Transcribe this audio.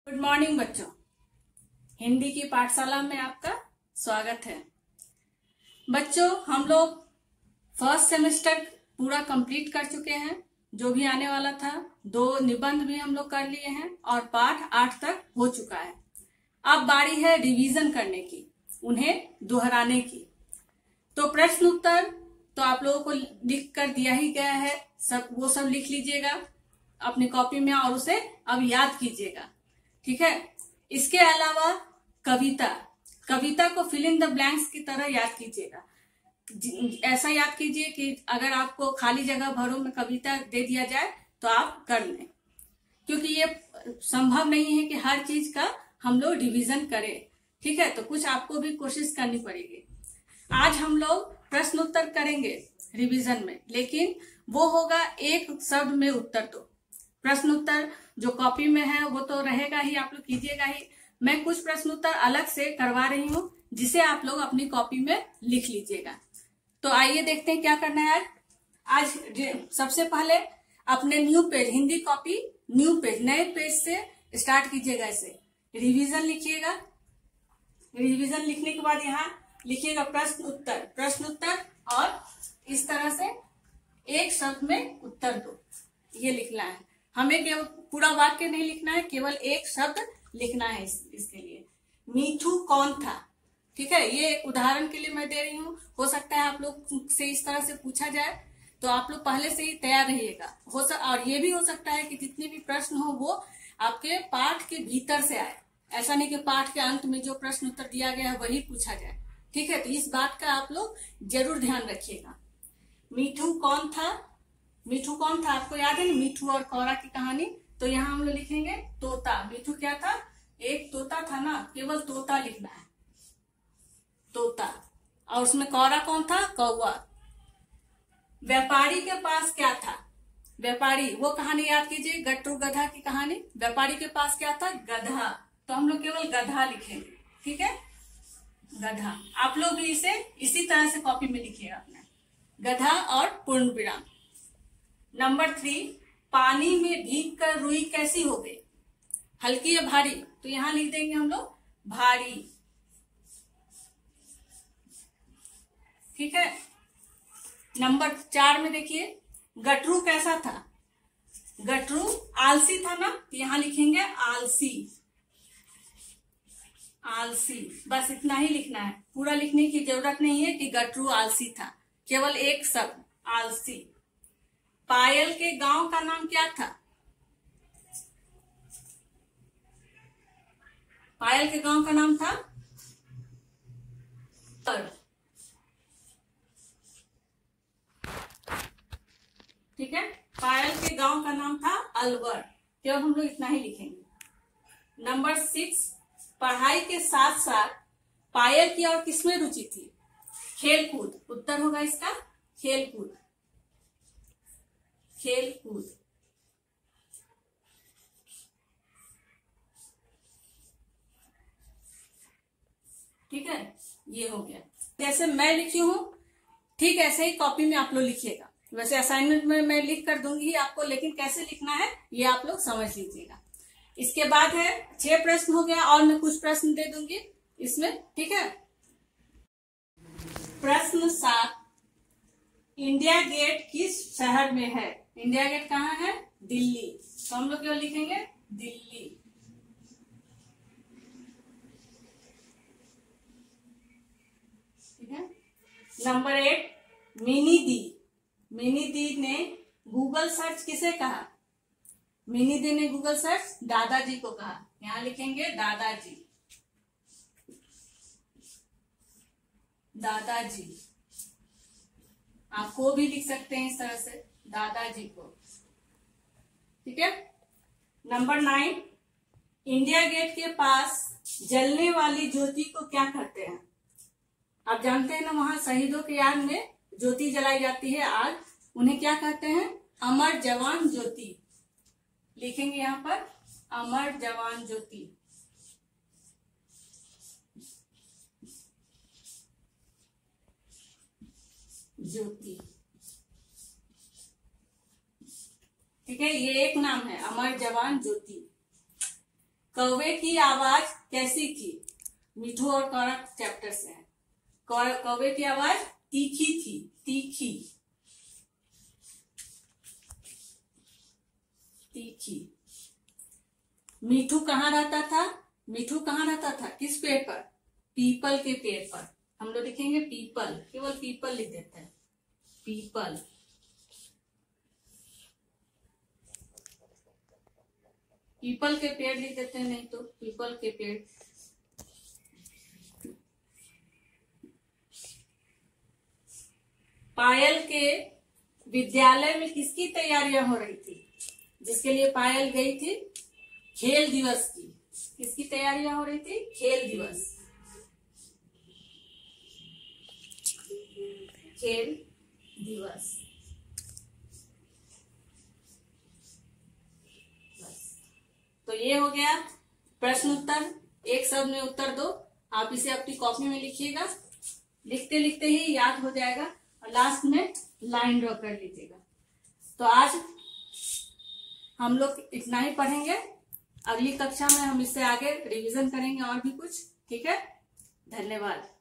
Good morning बच्चों, हिंदी की पाठशाला में आपका स्वागत है। बच्चों, हम लोग फर्स्ट सेमेस्टर पूरा कंप्लीट कर चुके हैं। जो भी आने वाला था, 2 निबंध भी हम लोग कर लिए हैं और पाठ 8 तक हो चुका है। अब बारी है रिवीजन करने की, उन्हें दोहराने की। तो प्रश्न उत्तर तो आप लोगों को लिख कर दिया ही गया है, वो सब लिख लीजिएगा अपनी कॉपी में और उसे अब याद कीजिएगा, ठीक है। इसके अलावा कविता को फिल इन द ब्लैंक्स की तरह याद कीजिएगा। ऐसा याद कीजिए कि अगर आपको खाली जगह भरो में कविता दे दिया जाए तो आप कर लें, क्योंकि ये संभव नहीं है कि हर चीज का हम लोग रिवीजन करें, ठीक है। तो कुछ आपको भी कोशिश करनी पड़ेगी। आज हम लोग प्रश्न उत्तर करेंगे रिवीजन में, लेकिन वो होगा एक शब्द में उत्तर। तो प्रश्न उत्तर जो कॉपी में है वो तो रहेगा ही, आप लोग कीजिएगा ही। मैं कुछ प्रश्न उत्तर अलग से करवा रही हूँ जिसे आप लोग अपनी कॉपी में लिख लीजिएगा। तो आइए देखते हैं क्या करना है आज। सबसे पहले अपने new page, Hindi copy new page, नए पेज से स्टार्ट कीजिएगा। इसे रिवीजन लिखिएगा। रिवीजन लिखने के बाद यहाँ लिखिएगा प्रश्न उत्तर और इस तरह से एक शब्द में उत्तर दो, ये लिखना है। हमें केवल पूरा वाक्य नहीं लिखना है, केवल एक शब्द लिखना है। इसके लिए मीठू कौन था, ठीक है। ये एक उदाहरण के लिए मैं दे रही हूँ। हो सकता है आप लोग से इस तरह से पूछा जाए, तो आप लोग पहले से ही तैयार रहिएगा। और ये भी हो सकता है कि जितने भी प्रश्न हो वो आपके पाठ के भीतर से आए। ऐसा नहीं कि पाठ के अंत में जो प्रश्न उत्तर दिया गया है वही पूछा जाए, ठीक है। तो इस बात का आप लोग जरूर ध्यान रखिएगा। मीठू कौन था आपको याद है ना, मीठू और कौरा की कहानी। तो यहाँ हम लोग लिखेंगे तोता। मीठू क्या था, एक तोता था ना, केवल तोता लिखना है, तोता। और उसमें कौरा कौन था, कौवा। व्यापारी के पास क्या था, व्यापारी, वो कहानी याद कीजिए, गट्टू गधा की कहानी। व्यापारी के पास क्या था, गधा। तो हम लोग केवल गधा लिखेंगे, ठीक है, गधा। आप लोग भी इसे इसी तरह से कॉपी में लिखिएगा अपना, गधा और पूर्ण विराम। नंबर 3, पानी में भीग कर रुई कैसी हो गई, हल्की या भारी। तो यहां लिख देंगे हम लोग भारी, ठीक है। नंबर 4 में देखिए, गटरू कैसा था, गटरू आलसी था ना, तो यहां लिखेंगे आलसी, आलसी। बस इतना ही लिखना है, पूरा लिखने की जरूरत नहीं है कि गटरू आलसी था, केवल एक शब्द आलसी। पायल के गांव का नाम क्या था, पायल के गांव का नाम था ठीक है, पायल के गांव का नाम था अलवर। केवल हम लोग इतना ही लिखेंगे। नंबर 6, पढ़ाई के साथ साथ पायल की और किसमें रुचि थी, खेलकूद। उत्तर होगा इसका खेलकूद, खेलकूद, ठीक है। ये हो गया। जैसे मैं लिखी हूं ठीक ऐसे ही कॉपी में आप लोग लिखिएगा। वैसे असाइनमेंट में मैं लिख कर दूंगी आपको, लेकिन कैसे लिखना है ये आप लोग समझ लीजिएगा। इसके बाद है 6 प्रश्न हो गया और मैं कुछ प्रश्न दे दूंगी इसमें, ठीक है। प्रश्न 7, इंडिया गेट किस शहर में है, इंडिया गेट कहाँ है, दिल्ली। तो हम लोग क्यों लिखेंगे दिल्ली, ठीक है। नंबर 8, मिनी दी ने गूगल सर्च किसे कहा, मिनी दी ने गूगल सर्च दादाजी को कहा। यहां लिखेंगे दादाजी, दादाजी। आप को भी लिख सकते हैं इस तरह से, दादाजी को, ठीक है। नंबर 9, इंडिया गेट के पास जलने वाली ज्योति को क्या कहते हैं। आप जानते हैं ना, वहां शहीदों के याद में ज्योति जलाई जाती है आज, उन्हें क्या कहते हैं, अमर जवान ज्योति। लिखेंगे यहाँ पर अमर जवान ज्योति, ज्योति, ठीक है। ये एक नाम है अमर जवान ज्योति। कौवे की आवाज कैसी थी? मिठू और कौरव चैप्टर से है। कौवे की आवाज तीखी थी, तीखी, तीखी। मिठू कहाँ रहता था? मिठू कहाँ रहता था? किस पेड़ पर? पीपल के पेड़ पर। हम लोग लिखेंगे पीपल, केवल पीपल लिख देते हैं, पीपल। पीपल के पेड़ लिख देते हैं, नहीं तो पीपल के पेड़। पायल के विद्यालय में किसकी तैयारियां हो रही थी? जिसके लिए पायल गई थी? खेल दिवस की। किसकी तैयारियां हो रही थी? खेल दिवस, खेल दिवस। तो ये हो गया प्रश्न उत्तर। एक शब्द में उत्तर दो। आप इसे अपनी कॉपी में लिखिएगा, लिखते लिखते ही याद हो जाएगा और लास्ट में लाइन ड्रॉ कर लीजिएगा। तो आज हम लोग इतना ही पढ़ेंगे। अगली कक्षा में हम इससे आगे रिवीजन करेंगे और भी कुछ। ठीक है, धन्यवाद।